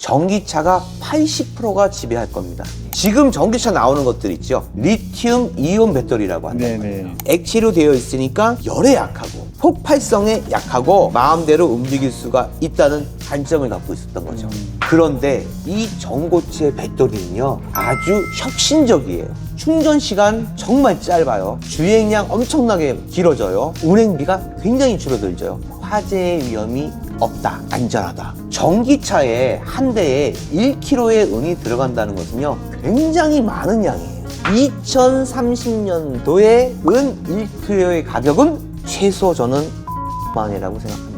전기차가 80%가 지배할 겁니다. 지금 전기차 나오는 것들 있죠. 리튬 이온 배터리라고 한단 말이에요. 액체로 되어 있으니까 열에 약하고 폭발성에 약하고 마음대로 움직일 수가 있다는 단점을 갖고 있었던 거죠. 그런데 이 전고체 배터리는요, 아주 혁신적이에요. 충전 시간 정말 짧아요. 주행량 엄청나게 길어져요. 운행비가 굉장히 줄어들죠. 화재의 위험이 없다, 안전하다. 전기차에 한 대에 1kg의 은이 들어간다는 것은요, 굉장히 많은 양이에요. 2030년도에 은 1kg의 가격은 최소 저는 만원이라고 생각합니다.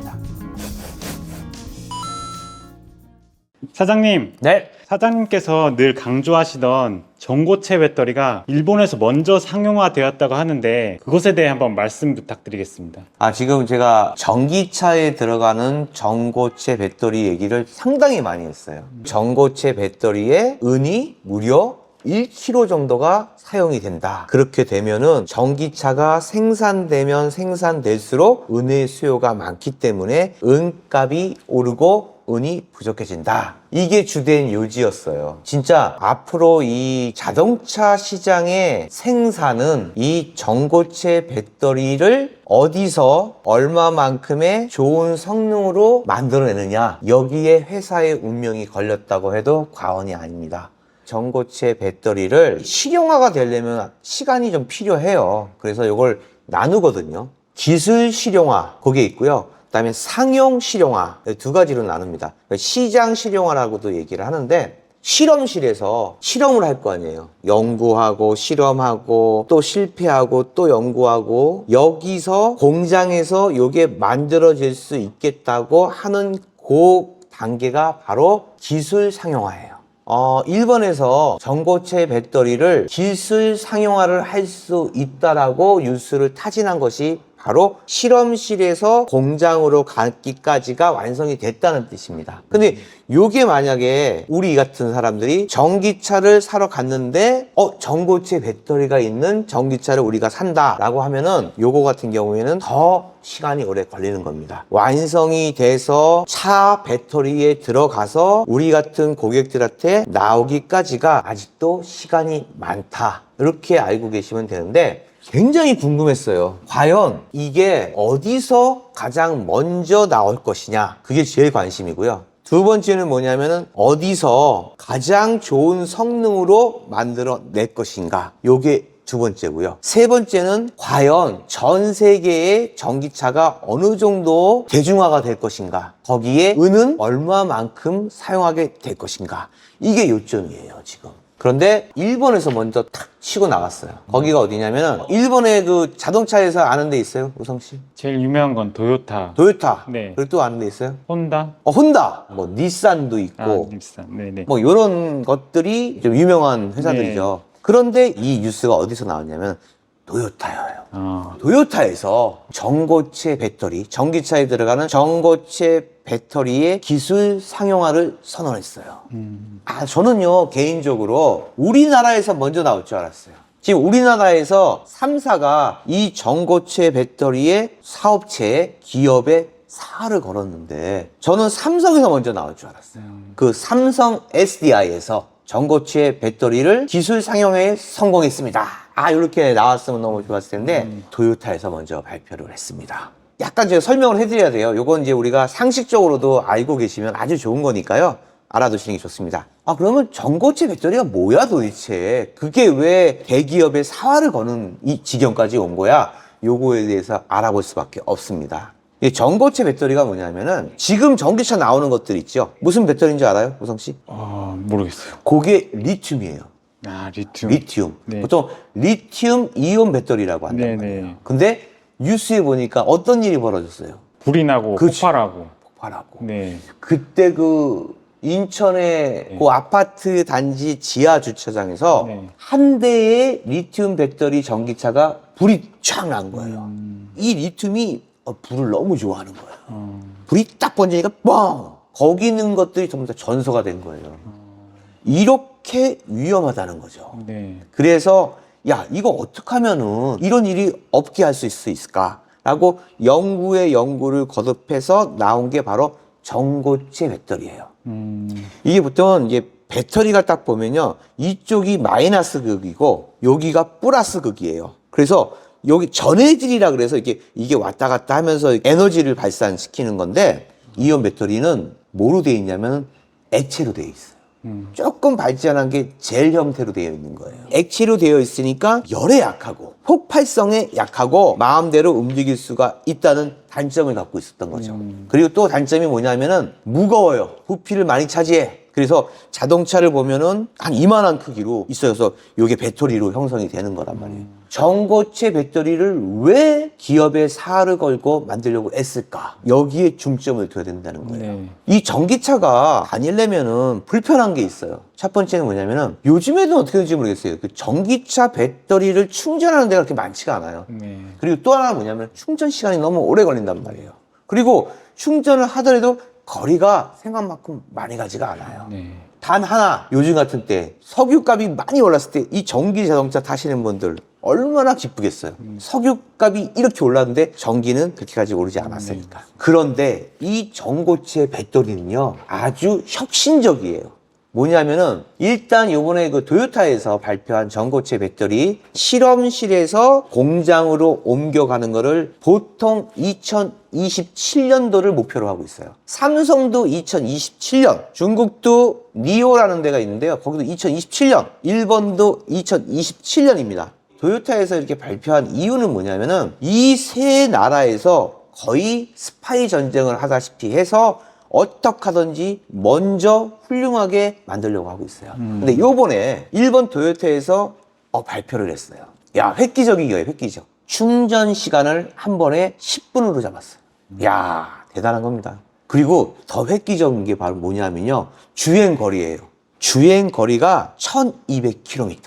사장님, 네. 사장님께서 늘 강조하시던 전고체 배터리가 일본에서 먼저 상용화되었다고 하는데 그것에 대해 한번 말씀 부탁드리겠습니다. 지금 제가 전기차에 들어가는 전고체 배터리 얘기를 상당히 많이 했어요. 전고체 배터리에 은이 무려 1kg 정도가 사용이 된다. 그렇게 되면은 전기차가 생산되면 생산될수록 은의 수요가 많기 때문에 은값이 오르고 은이 부족해진다. 이게 주된 요지였어요. 진짜 앞으로 이 자동차 시장의 생산은 이 전고체 배터리를 어디서 얼마만큼의 좋은 성능으로 만들어내느냐, 여기에 회사의 운명이 걸렸다고 해도 과언이 아닙니다. 전고체 배터리를 실용화가 되려면 시간이 좀 필요해요. 그래서 이걸 나누거든요. 기술 실용화, 그게 있고요. 그다음에 상용 실용화, 두 가지로 나눕니다. 시장 실용화라고도 얘기를 하는데, 실험실에서 실험을 할 거 아니에요. 연구하고 실험하고 또 실패하고 또 연구하고, 여기서 공장에서 이게 만들어질 수 있겠다고 하는 그 단계가 바로 기술 상용화예요. 일본에서 전고체 배터리를 기술 상용화를 할 수 있다라고 뉴스를 타진한 것이 바로 실험실에서 공장으로 가기까지가 완성이 됐다는 뜻입니다. 근데 요게 만약에 우리 같은 사람들이 전기차를 사러 갔는데 전고체 배터리가 있는 전기차를 우리가 산다라고 하면은 요거 같은 경우에는 더 시간이 오래 걸리는 겁니다. 완성이 돼서 차 배터리에 들어가서 우리 같은 고객들한테 나오기까지가 아직도 시간이 많다, 이렇게 알고 계시면 되는데, 굉장히 궁금했어요. 과연 이게 어디서 가장 먼저 나올 것이냐, 그게 제일 관심이고요. 두 번째는 뭐냐면은 어디서 가장 좋은 성능으로 만들어낼 것인가, 요게 두 번째고요. 세 번째는 과연 전 세계의 전기차가 어느 정도 대중화가 될 것인가, 거기에 은은 얼마만큼 사용하게 될 것인가, 이게 요점이에요 지금. 그런데 일본에서 먼저 탁 치고 나갔어요. 거기가 어디냐면은 일본의 그 자동차에서 아는 데 있어요, 우성 씨? 제일 유명한 건 도요타. 도요타. 네. 그리고 또 아는 데 있어요? 혼다. 혼다. 뭐 닛산도 있고. 닙산. 네네. 뭐 이런 것들이 좀 유명한 회사들이죠. 그런데 이 뉴스가 어디서 나왔냐면 도요타예요. 도요타에서 전고체 배터리, 전기차에 들어가는 전고체 배터리의 기술 상용화를 선언했어요. 저는요, 개인적으로 우리나라에서 먼저 나올 줄 알았어요. 지금 우리나라에서 3사가 이 전고체 배터리의 사업체에, 기업에 사활을 걸었는데, 저는 삼성에서 먼저 나올 줄 알았어요. 그 삼성 SDI에서 전고체 배터리를 기술 상용화에 성공했습니다. 이렇게 나왔으면 너무 좋았을 텐데, 도요타에서 먼저 발표를 했습니다. 약간 제가 설명을 해드려야 돼요. 요건 이제 우리가 상식적으로도 알고 계시면 아주 좋은 거니까요, 알아두시는 게 좋습니다. 그러면 전고체 배터리가 뭐야 도대체? 그게 왜 대기업의 사활을 거는 이 지경까지 온 거야? 요거에 대해서 알아볼 수밖에 없습니다. 이 전고체 배터리가 뭐냐면은, 지금 전기차 나오는 것들 있죠? 무슨 배터리인지 알아요, 우성 씨? 모르겠어요. 그게 리튬이에요. 리튬. 리튬. 네. 보통 리튬 이온 배터리라고 한단 말이에요. 근데 뉴스에 보니까 어떤 일이 벌어졌어요? 불이 나고 그치. 폭발하고. 네. 그때 그 인천의 그 아파트 단지 지하 주차장에서 한 대의 리튬 배터리 전기차가 불이 쫙 난 거예요. 이 리튬이 불을 너무 좋아하는 거예요. 불이 딱 번지니까 뻥! 거기 있는 것들이 전부 다 전소가 된 거예요. 이렇게 위험하다는 거죠. 그래서 이거 어떻게 하면은 이런 일이 없게 할 수 있을까? 라고 연구에 연구를 거듭해서 나온 게 바로 전고체 배터리예요. 이게 보통 이제 배터리가 딱 보면요, 이쪽이 마이너스 극이고 여기가 플러스 극이에요. 그래서 여기 전해질이라 그래서 이게 왔다 갔다 하면서 에너지를 발산시키는 건데, 이온 배터리는 뭐로 되어 있냐면 액체로 되어 있어요. 조금 발전한 게 젤 형태로 되어 있는 거예요. 액체로 되어 있으니까 열에 약하고 폭발성에 약하고 마음대로 움직일 수가 있다는 단점을 갖고 있었던 거죠. 그리고 또 단점이 뭐냐면은 무거워요. 부피를 많이 차지해. 그래서 자동차를 보면은 한 이만한 크기로 있어서 이게 배터리로 형성이 되는 거란 말이에요. 전고체 배터리를 왜 기업에 사활을 걸고 만들려고 애쓸까? 여기에 중점을 둬야 된다는 거예요. 네. 이 전기차가 다니려면은 불편한 게 있어요. 첫 번째는 뭐냐면은 요즘에도 어떻게 되는지 모르겠어요. 그 전기차 배터리를 충전하는 데가 그렇게 많지가 않아요. 네. 그리고 또 하나 뭐냐면 충전 시간이 너무 오래 걸린단 말이에요. 그리고 충전을 하더라도 거리가 생각만큼 많이 가지가 않아요. 네. 단 하나, 요즘 같은 때 석유값이 많이 올랐을 때 이 전기 자동차 타시는 분들 얼마나 기쁘겠어요. 석유값이 이렇게 올랐는데 전기는 그렇게까지 오르지 않았으니까. 그런데 이 전고체 배터리는요, 아주 혁신적이에요. 뭐냐면은 일단 요번에 그 도요타에서 발표한 전고체 배터리 실험실에서 공장으로 옮겨가는 거를 보통 2027년도를 목표로 하고 있어요. 삼성도 2027년, 중국도 니오라는 데가 있는데요. 거기도 2027년, 일본도 2027년입니다. 도요타에서 이렇게 발표한 이유는 뭐냐면은 이 세 나라에서 거의 스파이 전쟁을 하다시피 해서 어떻게 하든지 먼저 훌륭하게 만들려고 하고 있어요. 근데 요번에 일본 도요타에서 발표를 했어요. 야, 획기적이에요, 획기적. 충전 시간을 한 번에 10분으로 잡았어요. 야, 대단한 겁니다. 그리고 더 획기적인 게 바로 뭐냐면요, 주행 거리예요. 주행 거리가 1200km.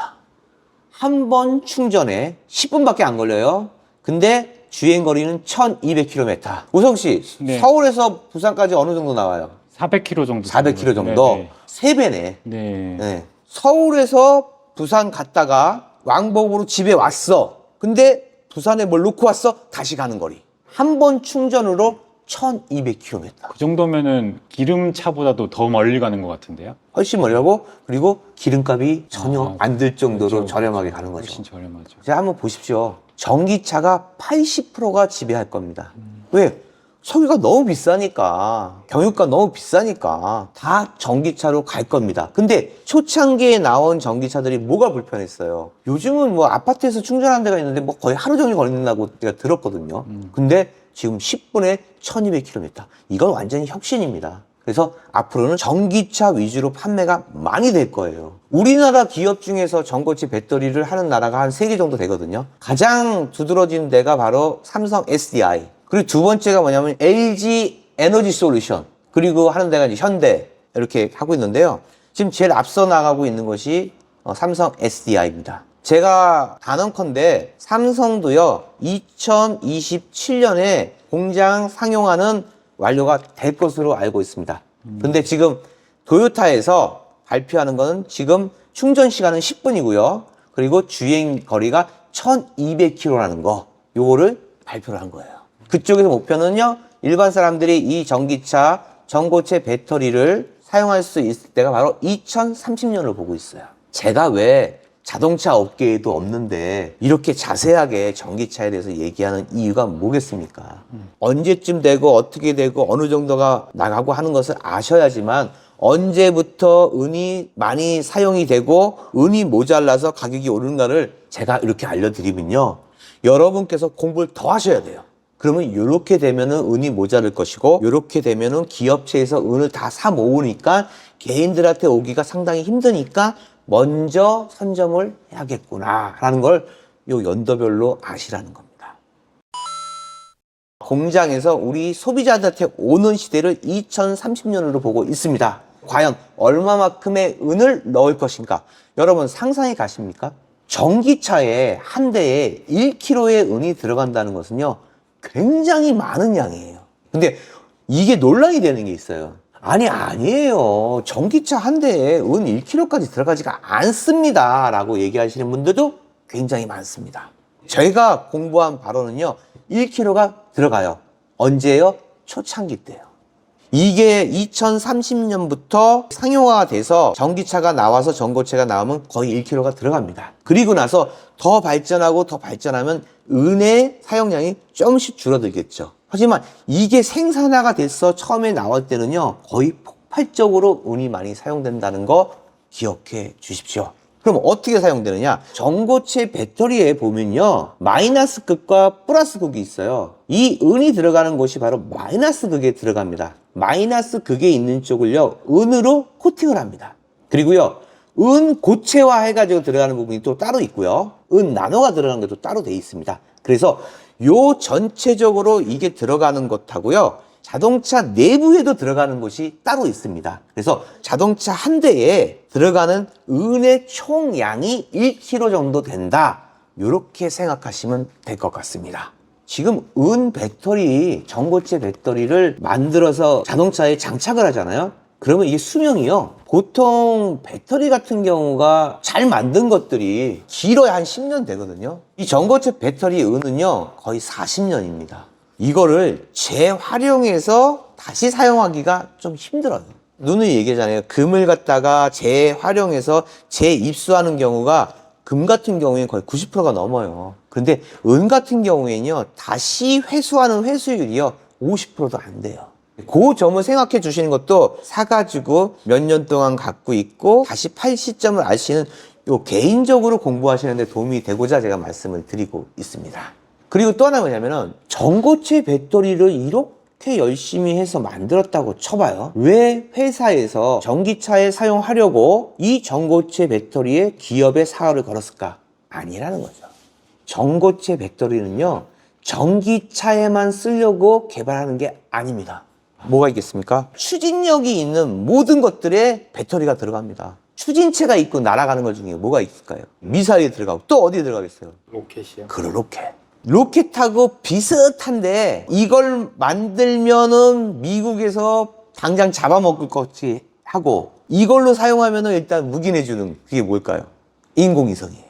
한 번 충전에 10분밖에 안 걸려요. 근데 주행 거리는 1200km. 우성 씨, 네. 서울에서 부산까지 어느 정도 나와요? 400km 정도. 400km 정도? 세 배네. 네. 네. 서울에서 부산 갔다가 왕복으로 집에 왔어. 근데 부산에 뭘 놓고 왔어? 다시 가는 거리. 한 번 충전으로 1200km. 그 정도면은 기름차보다도 더 멀리 가는 것 같은데요? 훨씬 멀리 가고, 그리고 기름값이 전혀 아, 안 들 정도로 그렇죠. 저렴하게 가는 거죠. 훨씬 저렴하죠. 자, 한번 보십시오. 전기차가 80%가 지배할 겁니다. 왜? 석유가 너무 비싸니까, 경유가 너무 비싸니까 다 전기차로 갈 겁니다. 근데 초창기에 나온 전기차들이 뭐가 불편했어요? 요즘은 뭐 아파트에서 충전하는 데가 있는데 뭐 거의 하루 종일 걸린다고 제가 들었거든요. 근데 지금 10분에 1200km. 이건 완전히 혁신입니다. 그래서 앞으로는 전기차 위주로 판매가 많이 될 거예요. 우리나라 기업 중에서 전고체 배터리를 하는 나라가 한 3개 정도 되거든요. 가장 두드러진 데가 바로 삼성 SDI. 그리고 두 번째가 뭐냐면 LG 에너지 솔루션. 그리고 하는 데가 이제 현대. 이렇게 하고 있는데요. 지금 제일 앞서 나가고 있는 것이 삼성 SDI입니다. 제가 단언컨대 삼성도요, 2027년에 공장 상용화는 완료가 될 것으로 알고 있습니다. 근데 지금 도요타에서 발표하는 거는 지금 충전 시간은 10분이고요. 그리고 주행 거리가 1200km라는 거, 요거를 발표를 한 거예요. 그쪽에서 목표는요, 일반 사람들이 이 전기차, 전고체 배터리를 사용할 수 있을 때가 바로 2030년을 보고 있어요. 제가 왜 자동차 업계에도 없는데 이렇게 자세하게 전기차에 대해서 얘기하는 이유가 뭐겠습니까? 언제쯤 되고 어떻게 되고 어느 정도가 나가고 하는 것을 아셔야지만 언제부터 은이 많이 사용이 되고 은이 모자라서 가격이 오르는가를 제가 이렇게 알려드리면요, 여러분께서 공부를 더 하셔야 돼요. 그러면 이렇게 되면은 은이 모자랄 것이고, 이렇게 되면은 기업체에서 은을 다 사 모으니까 개인들한테 오기가 상당히 힘드니까 먼저 선점을 해야겠구나 라는 걸 요 연도별로 아시라는 겁니다. 공장에서 우리 소비자들한테 오는 시대를 2030년으로 보고 있습니다. 과연 얼마만큼의 은을 넣을 것인가? 여러분 상상이 가십니까? 전기차에 한 대에 1kg의 은이 들어간다는 것은요, 굉장히 많은 양이에요. 근데 이게 논란이 되는 게 있어요. 아니에요. 전기차 한 대에 은 1kg까지 들어가지가 않습니다 라고 얘기하시는 분들도 굉장히 많습니다. 저희가 공부한 바로는요, 1kg가 들어가요. 언제요? 초창기 때요. 이게 2030년부터 상용화가 돼서 전기차가 나와서 전고체가 나오면 거의 1kg가 들어갑니다. 그리고 나서 더 발전하고 더 발전하면 은의 사용량이 조금씩 줄어들겠죠. 하지만 이게 생산화가 돼서 처음에 나올 때는요, 거의 폭발적으로 은이 많이 사용된다는 거 기억해 주십시오. 그럼 어떻게 사용되느냐? 전고체 배터리에 보면요, 마이너스 극과 플러스 극이 있어요. 이 은이 들어가는 곳이 바로 마이너스 극에 들어갑니다. 마이너스 극에 있는 쪽을요, 은으로 코팅을 합니다. 그리고요, 은 고체화 해가지고 들어가는 부분이 또 따로 있고요, 은 나노가 들어가는 것도 따로 돼 있습니다. 그래서 요 전체적으로 이게 들어가는 것하고요, 자동차 내부에도 들어가는 곳이 따로 있습니다. 그래서 자동차 한 대에 들어가는 은의 총량이 1kg 정도 된다, 이렇게 생각하시면 될 것 같습니다. 지금 은 배터리, 전고체 배터리를 만들어서 자동차에 장착을 하잖아요. 그러면 이게 수명이요, 보통 배터리 같은 경우가 잘 만든 것들이 길어야 한 10년 되거든요. 이 전고체 배터리 은은요, 거의 40년입니다. 이거를 재활용해서 다시 사용하기가 좀 힘들어요. 누누이 얘기하잖아요. 금을 갖다가 재활용해서 재입수하는 경우가 금 같은 경우에는 거의 90%가 넘어요. 그런데 은 같은 경우에는요, 다시 회수하는 회수율이요, 50%도 안 돼요. 그 점을 생각해 주시는 것도 사가지고 몇 년 동안 갖고 있고 다시 팔 시점을 아시는, 요 개인적으로 공부하시는 데 도움이 되고자 제가 말씀을 드리고 있습니다. 그리고 또 하나 뭐냐면은, 전고체 배터리를 이렇게 열심히 해서 만들었다고 쳐봐요. 왜 회사에서 전기차에 사용하려고 이 전고체 배터리에 기업의 사활을 걸었을까? 아니라는 거죠. 전고체 배터리는요, 전기차에만 쓰려고 개발하는 게 아닙니다. 뭐가 있겠습니까? 추진력이 있는 모든 것들에 배터리가 들어갑니다. 추진체가 있고 날아가는 것 중에 뭐가 있을까요? 미사일이 들어가고 또 어디에 들어가겠어요? 로켓이요. 그래, 로켓. 로켓하고 비슷한데 이걸 만들면은 미국에서 당장 잡아먹을 것이 하고, 이걸로 사용하면은 일단 묵인해주는, 그게 뭘까요? 인공위성이에요.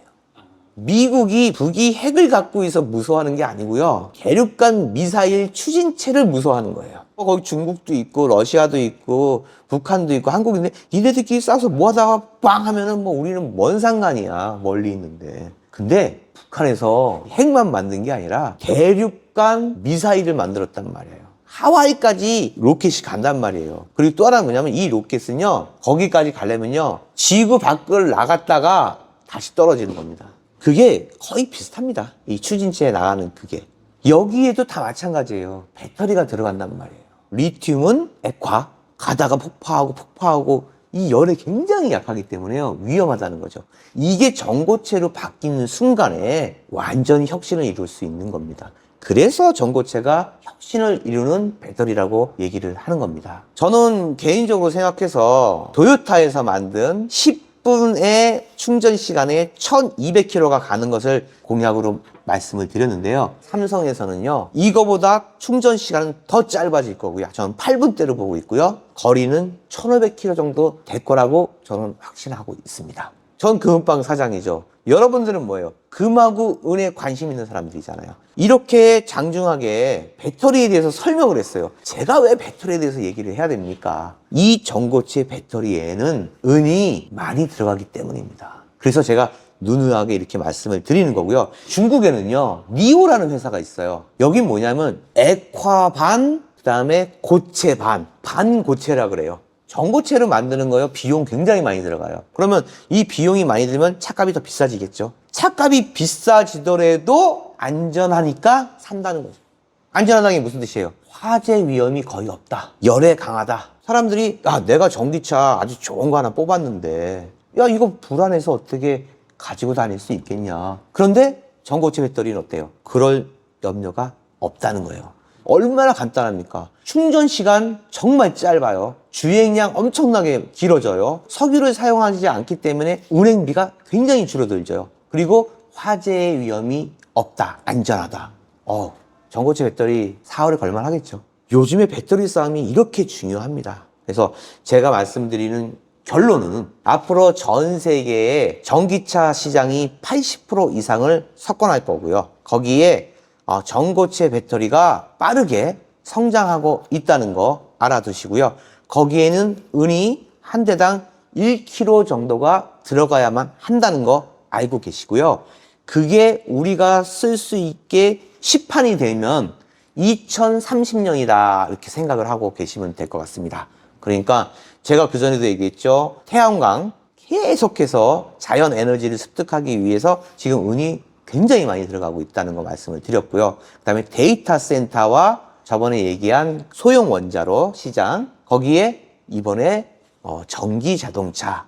미국이 북이 핵을 갖고 있어 무서워하는 게 아니고요, 대륙간 미사일 추진체를 무서워하는 거예요. 거기 중국도 있고 러시아도 있고 북한도 있고 한국인데, 니네들끼리 싸워서 뭐 하다가 빵 하면은 뭐 우리는 뭔 상관이야, 멀리 있는데. 근데 북한에서 핵만 만든 게 아니라 대륙간 미사일을 만들었단 말이에요. 하와이까지 로켓이 간단 말이에요. 그리고 또 하나는 뭐냐면, 이 로켓은요, 거기까지 가려면요, 지구 밖을 나갔다가 다시 떨어지는 겁니다. 그게 거의 비슷합니다. 이 추진체에 나가는 그게. 여기에도 다 마찬가지예요. 배터리가 들어간단 말이에요. 리튬은 액화, 가다가 폭파하고 이 열에 굉장히 약하기 때문에요, 위험하다는 거죠. 이게 전고체로 바뀌는 순간에 완전히 혁신을 이룰 수 있는 겁니다. 그래서 전고체가 혁신을 이루는 배터리라고 얘기를 하는 겁니다. 저는 개인적으로 생각해서 토요타에서 만든 10분의 충전 시간에 1200km가 가는 것을 공약으로 말씀을 드렸는데요, 삼성에서는요, 이거보다 충전 시간은 더 짧아질 거고요, 저는 8분대로 보고 있고요, 거리는 1500km 정도 될 거라고 저는 확신하고 있습니다. 전 금은방 사장이죠. 여러분들은 뭐예요? 금하고 은에 관심 있는 사람들이잖아요. 이렇게 장중하게 배터리에 대해서 설명을 했어요. 제가 왜 배터리에 대해서 얘기를 해야 됩니까? 이 전고체 배터리에는 은이 많이 들어가기 때문입니다. 그래서 제가 누누하게 이렇게 말씀을 드리는 거고요. 중국에는요, 리오라는 회사가 있어요. 여긴 뭐냐면 액화 반, 그 다음에 고체 반, 반고체라 그래요. 전고체로 만드는 거요, 비용 굉장히 많이 들어가요. 그러면 이 비용이 많이 들면 차값이 더 비싸지겠죠. 차값이 비싸지더라도 안전하니까 산다는 거죠. 안전하다는 게 무슨 뜻이에요? 화재 위험이 거의 없다, 열에 강하다. 사람들이, 내가 전기차 아주 좋은 거 하나 뽑았는데, 이거 불안해서 어떻게 가지고 다닐 수 있겠냐. 그런데 전고체 배터리는 어때요? 그럴 염려가 없다는 거예요. 얼마나 간단합니까? 충전 시간 정말 짧아요. 주행량 엄청나게 길어져요. 석유를 사용하지 않기 때문에 운행비가 굉장히 줄어들죠. 그리고 화재의 위험이 없다, 안전하다. 전고체 배터리 사활을 걸만 하겠죠. 요즘에 배터리 싸움이 이렇게 중요합니다. 그래서 제가 말씀드리는 결론은, 앞으로 전 세계의 전기차 시장이 80% 이상을 석권할 거고요. 거기에 전고체 배터리가 빠르게 성장하고 있다는 거 알아두시고요. 거기에는 은이 한 대당 1kg 정도가 들어가야만 한다는 거 알고 계시고요. 그게 우리가 쓸 수 있게 시판이 되면 2030년이다 이렇게 생각을 하고 계시면 될 것 같습니다. 그러니까 제가 그전에도 얘기했죠. 태양광 계속해서 자연 에너지를 습득하기 위해서 지금 은이 굉장히 많이 들어가고 있다는 거 말씀을 드렸고요. 그다음에 데이터 센터와 저번에 얘기한 소형 원자로 시장, 거기에 이번에 전기 자동차.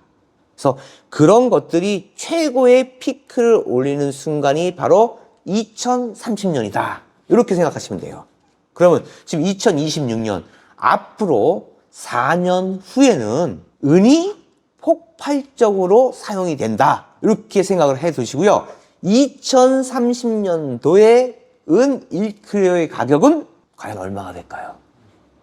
그래서 그런 것들이 최고의 피크를 올리는 순간이 바로 2030년이다. 이렇게 생각하시면 돼요. 그러면 지금 2026년 앞으로 4년 후에는 은이 폭발적으로 사용이 된다. 이렇게 생각을 해 두시고요. 2030년도에 은 1kg의 가격은 과연 얼마가 될까요?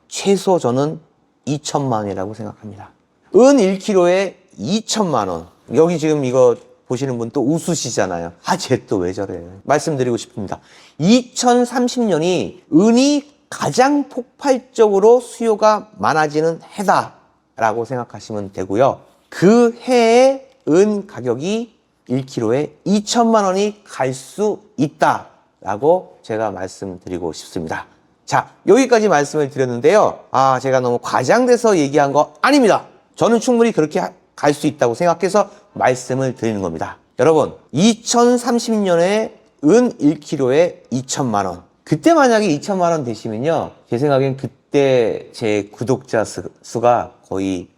최소 저는 2천만 원이라고 생각합니다. 은 1kg에 2천만 원. 여기 지금 이거 보시는 분 또 웃으시잖아요. 쟤 또 왜 저래? 말씀드리고 싶습니다. 2030년이 은이 가장 폭발적으로 수요가 많아지는 해다라고 생각하시면 되고요. 그 해에 은 가격이 1kg에 2천만 원이 갈 수 있다라고 제가 말씀드리고 싶습니다. 자, 여기까지 말씀을 드렸는데요. 제가 너무 과장돼서 얘기한 거 아닙니다. 저는 충분히 그렇게 갈 수 있다고 생각해서 말씀을 드리는 겁니다. 여러분, 2030년에 은 1kg에 2천만 원. 그때 만약에 2천만 원 되시면요. 제 생각엔 그때 제 구독자 수가 거의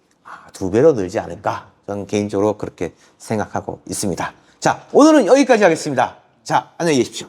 2배로 늘지 않을까. 저는 개인적으로 그렇게 생각하고 있습니다. 자, 오늘은 여기까지 하겠습니다. 자, 안녕히 계십시오.